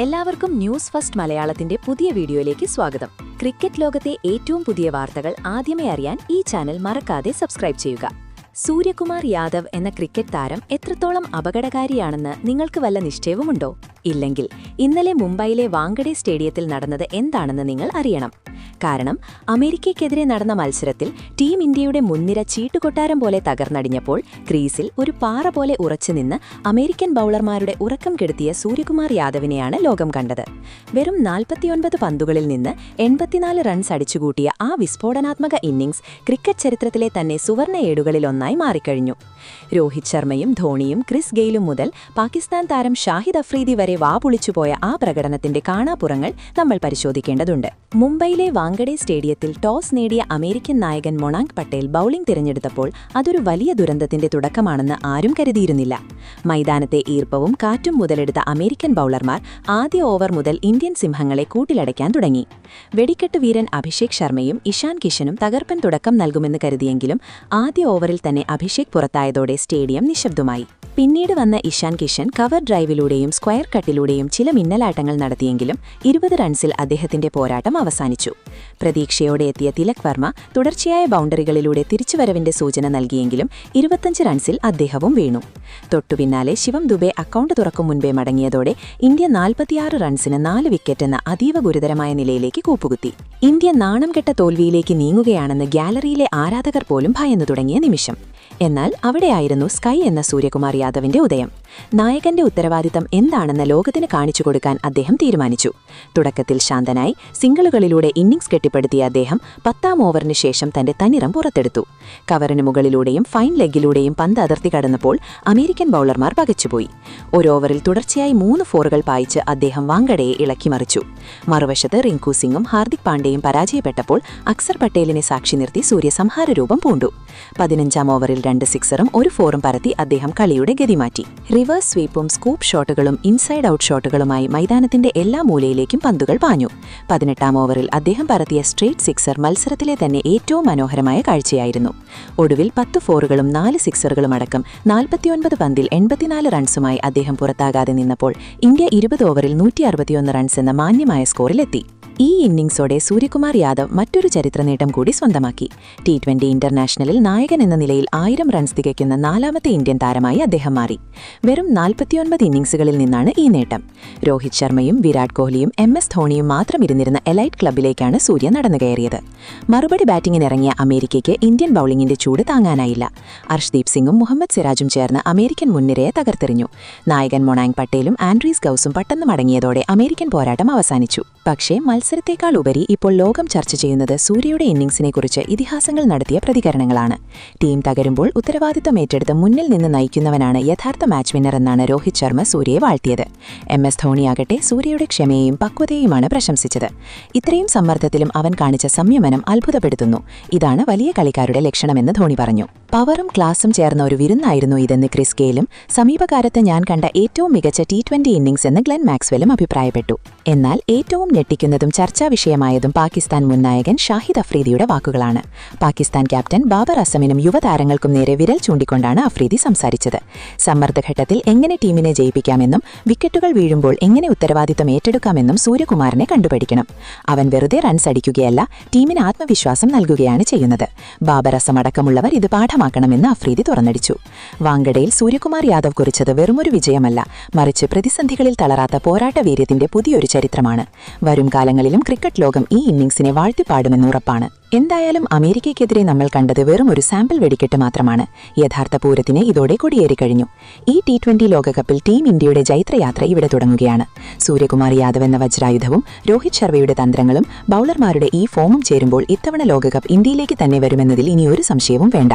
എല്ലാവർക്കും news first മലയാളത്തിന്റെ പുതിയ വീഡിയോയിലേക്ക് സ്വാഗതം. ക്രിക്കറ്റ് ലോകത്തെ ഏറ്റവും പുതിയ വാർത്തകൾ ആദ്യമേ അറിയാൻ ഈ ചാനൽ മറക്കാതെ സബ്സ്ക്രൈബ് ചെയ്യുക. സൂര്യകുമാർ യാദവ് എന്ന ക്രിക്കറ്റ് താരം എത്രത്തോളം അപകടകാരിയാണെന്ന് നിങ്ങൾക്ക് വല്ല നിശ്ചയവുമുണ്ടോ? ഇല്ലെങ്കിൽ ഇന്നലെ മുംബൈയിലെ വാങ്കഡെ സ്റ്റേഡിയത്തിൽ നടന്നത് എന്താണെന്ന് നിങ്ങൾ അറിയണം. കാരണം അമേരിക്കയ്ക്കെതിരെ നടന്ന മത്സരത്തിൽ ടീം ഇന്ത്യയുടെ മുൻനിര ചീട്ടുകൊട്ടാരം പോലെ തകർന്നടിഞ്ഞപ്പോൾ ക്രീസിൽ ഒരു പാറ പോലെ ഉറച്ചുനിന്ന് അമേരിക്കൻ ബൌളർമാരുടെ ഉറക്കം കെടുത്തിയ സൂര്യകുമാർ യാദവിനെയാണ് ലോകം കണ്ടത്. വെറും 49 പന്തുകളിൽ നിന്ന് 84 റൺസ് അടിച്ചുകൂട്ടിയ ആ വിസ്ഫോടനാത്മക ഇന്നിംഗ്സ് ക്രിക്കറ്റ് ചരിത്രത്തിലെ തന്നെ സുവർണ ഏടുകളിലൊന്നായി മാറിക്കഴിഞ്ഞു. രോഹിത് ശർമ്മയും ധോണിയും ക്രിസ് ഗെയിലും മുതൽ പാകിസ്ഥാൻ താരം ഷാഹിദ് അഫ്രീദി വരെ വാപൊളിച്ചുപോയ ആ പ്രകടനത്തിന്റെ കാണാപ്പുറങ്ങൾ നമ്മൾ പരിശോധിക്കേണ്ടതുണ്ട്. മുംബൈയിലെ വാങ്കഡെ സ്റ്റേഡിയത്തിൽ ടോസ് നേടിയ അമേരിക്കൻ നായകൻ മൊണാങ്ക് പട്ടേൽ ബൌളിംഗ് തിരഞ്ഞെടുത്തപ്പോൾ അതൊരു വലിയ ദുരന്തത്തിന്റെ തുടക്കമാണെന്ന് ആരും കരുതിയിരുന്നില്ല. മൈതാനത്തെ ഈർപ്പവും കാറ്റും മുതലെടുത്ത അമേരിക്കൻ ബൌളർമാർ ആദ്യ ഓവർ മുതൽ ഇന്ത്യൻ സിംഹങ്ങളെ കൂട്ടിലടയ്ക്കാൻ തുടങ്ങി. വെടിക്കെട്ട് വീരൻ അഭിഷേക് ശർമ്മയും ഇഷാൻ കിഷനും തകർപ്പൻ തുടക്കം നൽകുമെന്ന് കരുതിയെങ്കിലും ആദ്യ ഓവറിൽ തന്നെ അഭിഷേക് പുറത്തായതോടെ സ്റ്റേഡിയം നിശബ്ദമായി. പിന്നീട് വന്ന ഇഷാൻ കിഷൻ കവർ ഡ്രൈവിലൂടെയും സ്ക്വയർ കട്ടിലൂടെയും ചില മിന്നലാട്ടങ്ങൾ നടത്തിയെങ്കിലും 20 റൺസിൽ അദ്ദേഹത്തിന്റെ പോരാട്ടം അവസാനിച്ചു. പ്രതീക്ഷയോടെ എത്തിയ തിലക് വർമ്മ തുടർച്ചയായ ബൗണ്ടറികളിലൂടെ തിരിച്ചുവരവിന്റെ സൂചന നൽകിയെങ്കിലും 25 റൺസിൽ അദ്ദേഹവും വീണു. തൊട്ടുപിന്നാലെ ശിവം ദുബെ അക്കൗണ്ട് തുറക്കും മുൻപേ മടങ്ങിയതോടെ ഇന്ത്യ 46 റൺസിന് 4 വിക്കറ്റ് എന്ന അതീവ ഗുരുതരമായ നിലയിലേക്ക് കൂപ്പുകുത്തി. ഇന്ത്യ നാണം കെട്ട തോൽവിയിലേക്ക് നീങ്ങുകയാണെന്ന് ഗ്യാലറിയിലെ ആരാധകർ പോലും ഭയന്നു തുടങ്ങിയ നിമിഷം. എന്നാൽ അവിടെയായിരുന്നു സ്കൈ എന്ന സൂര്യകുമാർ യാദവിന്റെ ഉദയം. നായകന്റെ ഉത്തരവാദിത്തം എന്താണെന്ന് ലോകത്തിന് കാണിച്ചു കൊടുക്കാൻ അദ്ദേഹം തീരുമാനിച്ചു. തുടക്കത്തിൽ ശാന്തനായി സിംഗിളുകളിലൂടെ ഇന്നിംഗ്സ് കെട്ടിപ്പടുത്തിയ അദ്ദേഹം 10ാം ഓവറിന് ശേഷം തന്റെ തനിറം പുറത്തെടുത്തു. കവറിന് മുകളിലൂടെയും ഫൈൻ ലെഗിലൂടെയും പന്ത് അതിർത്തി കടന്നപ്പോൾ അമേരിക്കൻ ബൌളർമാർ പകച്ചുപോയി. ഒരു ഓവറിൽ തുടർച്ചയായി 3 ഫോറുകൾ പായിച്ച് അദ്ദേഹം വാങ്കഡയെ ഇളക്കിമറിച്ചു. മറുവശത്ത് റിങ്കു സിംഗും ഹാർദിക് പാണ്ഡ്യയും പരാജയപ്പെട്ടപ്പോൾ അക്സർ പട്ടേലിനെ സാക്ഷി നിർത്തി സൂര്യ സംഹാരരൂപം പൂണ്ടു. 15ാം ഓവറിൽ 2 സിക്സറും 1 ഫോറും പറത്തി അദ്ദേഹം കളിയുടെ ഗതി മാറ്റി. റിവേഴ്സ് സ്വീപ്പും സ്കൂപ്പ് ഷോട്ടുകളും ഇൻസൈഡ് ഔട്ട് ഷോട്ടുകളുമായി മൈതാനത്തിന്റെ എല്ലാ മൂലയിലേക്കും പന്തുകൾ പാഞ്ഞു. 18ാം ഓവറിൽ അദ്ദേഹം പറത്തിയ സ്ട്രേറ്റ് സിക്സർ മത്സരത്തിലെ തന്നെ ഏറ്റവും മനോഹരമായ കാഴ്ചയായിരുന്നു. ഒടുവിൽ 10 ഫോറുകളും 4 സിക്സറുകളും അടക്കം 49 പന്തിൽ 84 റൺസുമായി അദ്ദേഹം പുറത്താകാതെ നിന്നപ്പോൾ ഇന്ത്യ 20 ഓവറിൽ 161 റൺസ് എന്ന മാന്യമായ സ്കോറിലെത്തി. ഈ ഇന്നിംഗ്സോടെ സൂര്യകുമാർ യാദവ് മറ്റൊരു ചരിത്ര നേട്ടം കൂടി സ്വന്തമാക്കി. T20 ഇന്റർനാഷണലിൽ നായകൻ എന്ന നിലയിൽ 1000 റൺസ് തികയ്ക്കുന്ന 4ാമത്തെ ഇന്ത്യൻ താരമായി അദ്ദേഹം മാറി. വെറും 49 ഇന്നിംഗ്സുകളിൽ നിന്നാണ് ഈ നേട്ടം. രോഹിത് ശർമ്മയും വിരാട് കോഹ്ലിയും MS ധോണിയും മാത്രം ഇരുന്നിരുന്ന എലൈറ്റ് ക്ലബിലേക്കാണ് സൂര്യ നടന്നുകയറിയത്. മറുപടി ബാറ്റിംഗിനിറങ്ങിയ അമേരിക്കയ്ക്ക് ഇന്ത്യൻ ബൌളിംഗിന്റെ ചൂട് താങ്ങാനായില്ല. അർഷ്ദീപ് സിംഗും മുഹമ്മദ് സിറാജും ചേർന്ന് അമേരിക്കൻ മുൻനിരയെ തകർത്തെറിഞ്ഞു. നായകൻ മൊണാങ്ക് പട്ടേലും ആൻഡ്രീസ് ഗൌസും പെട്ടെന്ന് മടങ്ങിയതോടെ അമേരിക്കൻ പോരാട്ടം അവസാനിച്ചു. പക്ഷേ മത്സരത്തേക്കാൾ ഉപരി ഇപ്പോൾ ലോകം ചർച്ച ചെയ്യുന്നത് സൂര്യയുടെ ഇന്നിംഗ്സിനെക്കുറിച്ച് ഇതിഹാസങ്ങൾ നടത്തിയ പ്രതികരണങ്ങളാണ്. ടീം തകരുമ്പോൾ ഉത്തരവാദിത്തം ഏറ്റെടുത്ത് മുന്നിൽ നിന്ന് നയിക്കുന്നവനാണ് യഥാർത്ഥ മാച്ച് വിന്നർ എന്നാണ് രോഹിത് ശർമ്മ സൂര്യയെ വാഴ്ത്തിയത്. MS ധോണിയാകട്ടെ സൂര്യയുടെ ക്ഷമയെയും പക്വതയെയുമാണ് പ്രശംസിച്ചത്. ഇത്രയും സമ്മർദ്ദത്തിലും അവൻ കാണിച്ച സംയമനം അത്ഭുതപ്പെടുത്തുന്നു. ഇതാണ് വലിയ കളിക്കാരുടെ ലക്ഷണമെന്ന് ധോണി പറഞ്ഞു. പവറും ക്ലാസും ചേർന്ന ഒരു വിരുന്നായിരുന്നു ഇതെന്ന് ക്രിസ് ഗെയിലും സമീപകാലത്ത് ഞാൻ കണ്ട ഏറ്റവും മികച്ച T20 ഇന്നിംഗ്സ് എന്ന് ഗ്ലെൻ മാക്സ്വെല്ലും അഭിപ്രായപ്പെട്ടു. എന്നാൽ ഏറ്റവും ഞെട്ടിക്കുന്നതും ചർച്ചാ വിഷയമായതും പാകിസ്ഥാൻ മുൻ നായകൻ ഷാഹിദ് അഫ്രീദിയുടെ വാക്കുകളാണ്. പാകിസ്ഥാൻ ക്യാപ്റ്റൻ ബാബർ അസമിനും യുവതാരങ്ങൾക്കും നേരെ വിരൽ ചൂണ്ടിക്കൊണ്ടാണ് അഫ്രീദി സംസാരിച്ചത്. സമ്മർദ്ദഘട്ടത്തിൽ എങ്ങനെ ടീമിനെ ജയിപ്പിക്കാമെന്നും വിക്കറ്റുകൾ വീഴുമ്പോൾ എങ്ങനെ ഉത്തരവാദിത്തം ഏറ്റെടുക്കാമെന്നും സൂര്യകുമാറിനെ കണ്ടുപഠിക്കണം. അവൻ വെറുതെ റൺസ് അടിക്കുകയല്ല, ടീമിന് ആത്മവിശ്വാസം നൽകുകയാണ് ചെയ്യുന്നത്. ബാബർ അസം അടക്കമുള്ളവർ ഇത് പാഠമാക്കണമെന്ന് അഫ്രീദി തുറന്നടിച്ചു. വാങ്കഡയിൽ സൂര്യകുമാർ യാദവ് കുറിച്ചത് വെറുമൊരു വിജയമല്ല, മറിച്ച് പ്രതിസന്ധികളിൽ തളരാത്ത പോരാട്ട വീര്യത്തിന്റെ പുതിയൊരു ചരിത്രമാണ്. വരും കാലങ്ങളിലും ക്രിക്കറ്റ് ലോകം ഈ ഇന്നിംഗ്സിനെ വാഴ്ത്തിപ്പാടുമെന്ന് ഉറപ്പാണ്. എന്തായാലും അമേരിക്കയ്ക്കെതിരെ നമ്മൾ കണ്ടത് വെറും ഒരു സാമ്പിൾ വെടിക്കെട്ട് മാത്രമാണ്. യഥാർത്ഥ പൂരത്തിന് ഇതോടെ കൊടിയേറിക്കഴിഞ്ഞു. ഈ T20 ലോകകപ്പിൽ ടീം ഇന്ത്യയുടെ ജൈത്രയാത്ര ഇവിടെ തുടങ്ങുകയാണ്. സൂര്യകുമാർ യാദവ് എന്ന വജ്രായുധവും രോഹിത് ശർമ്മയുടെ തന്ത്രങ്ങളും ബൌളർമാരുടെ ഈ ഫോമും ചേരുമ്പോൾ ഇത്തവണ ലോകകപ്പ് ഇന്ത്യയിലേക്ക് തന്നെ വരുമെന്നതിൽ ഇനി ഒരു സംശയവും വേണ്ട.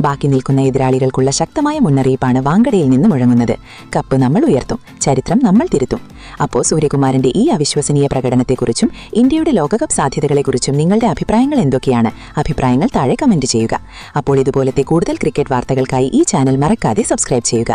ബാക്കി നിൽക്കുന്ന എതിരാളികൾക്കുള്ള ശക്തമായ മുന്നറിയിപ്പാണ് വാങ്കഡയിൽ നിന്ന് മുഴങ്ങുന്നത്. കപ്പ് നമ്മൾ ഉയർത്തും, ചരിത്രം നമ്മൾ തിരുത്തും. അപ്പോൾ സൂര്യകുമാറിന്റെ ഈ അവിശ്വസനീയ പ്രകടനത്തെക്കുറിച്ചും ഇന്ത്യയുടെ ലോകകപ്പ് സാധ്യതകളെക്കുറിച്ചും നിങ്ങളുടെ അഭിപ്രായങ്ങൾ എന്തൊക്കെയാണ്? അഭിപ്രായങ്ങൾ താഴെ കമന്റ് ചെയ്യുക. അപ്പോൾ ഇതുപോലത്തെ കൂടുതൽ ക്രിക്കറ്റ് വാർത്തകൾക്കായി ഈ ചാനൽ മറക്കാതെ സബ്സ്ക്രൈബ് ചെയ്യുക.